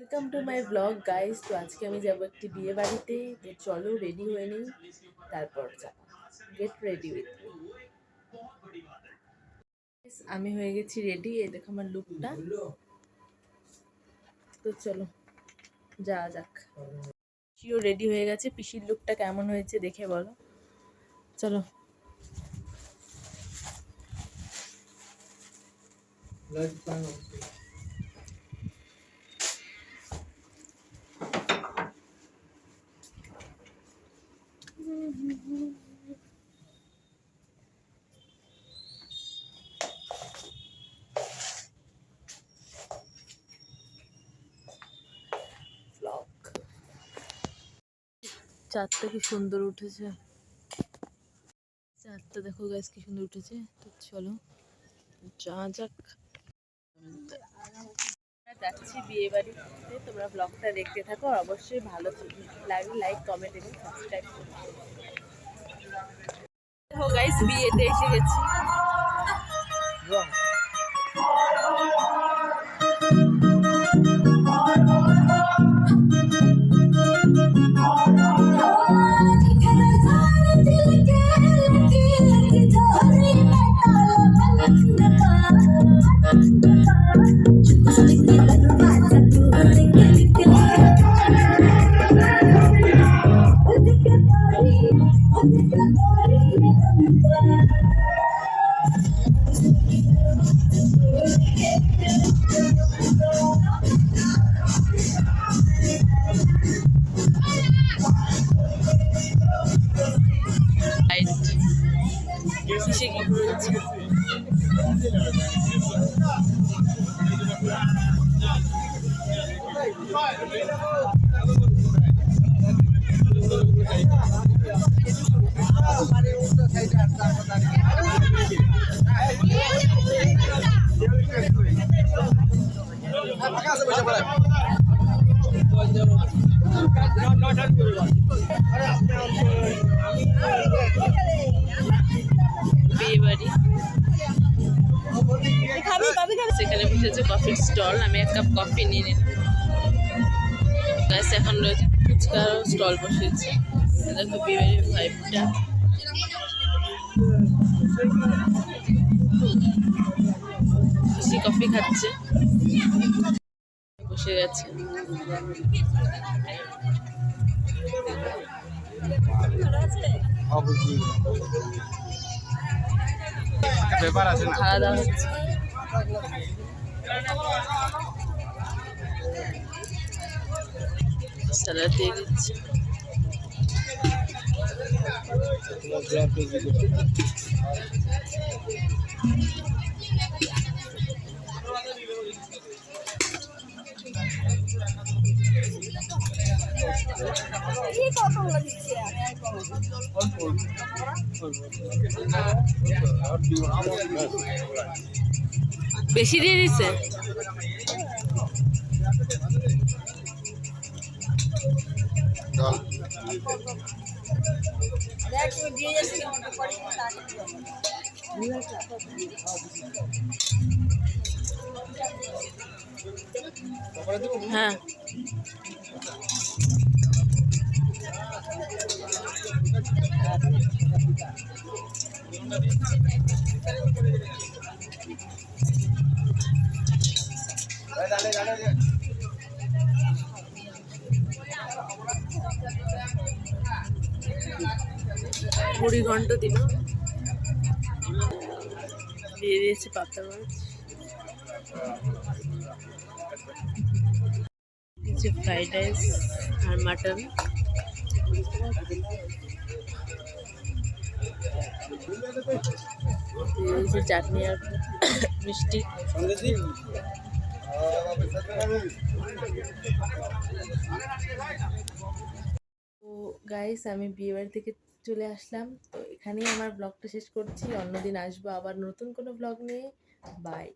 Welcome to my blog guys. তো আজকে আমি যাব একটি বিয়ে বাড়িতে। তো চলো রেডি হয়ে নিই, তারপর যাব। Get ready with me. আমি হয়ে গেছি রেডি, এই দেখো আমার লুকটা। তো চলো যাওয়া যাক। পিসিও রেডি হয়ে গেছে, পিসির লুকটা কেমন হয়েছে দেখে বলো। চলো। চাঁদটা কি সুন্দর উঠেছে, চাঁদটা দেখো গাইস কি সুন্দর উঠেছে। তো চলো যাওয়া যাক। যাচ্ছি বিয়ে বাড়িতে, তোমরা ব্লগটা দেখতে থাকো। অবশ্যই ভালো লাগলে লাইক, কমেন্ট এবং সাবস্ক্রাইব করো। দেখো গাইস বিয়েতে এসে গেছি। বিয়ে বাড়ি, সেখানে বসেছে কফির স্টল। আমি এক কাপ কফি নিয়ে নিলাম। এখন রয়েছে ফুচকার স্টল বসেছে। দেখো বিয়ে বাড়ির ভাইবটা। খুশি কফি খাচ্ছে, বসে গেছে। খাওয়া দাওয়া হচ্ছে। স্যালাড দিয়ে দিচ্ছে। বেশি দিয়ে দিচ্ছে। হ্যাঁ মুড়ি ঘন্ট দিল, দিয়ে দিয়েছে পাতা মাছ, ফ্রাইড রাইস আর মাটন। চাটনি আর মিষ্টি। তো গাইস আমি বিয়েবাড়ি থেকে চলে আসলাম। তো এখানেই আমার ব্লগটা শেষ করছি। অন্যদিন আসবো আবার নতুন কোনো ব্লগ নিয়ে। বাই।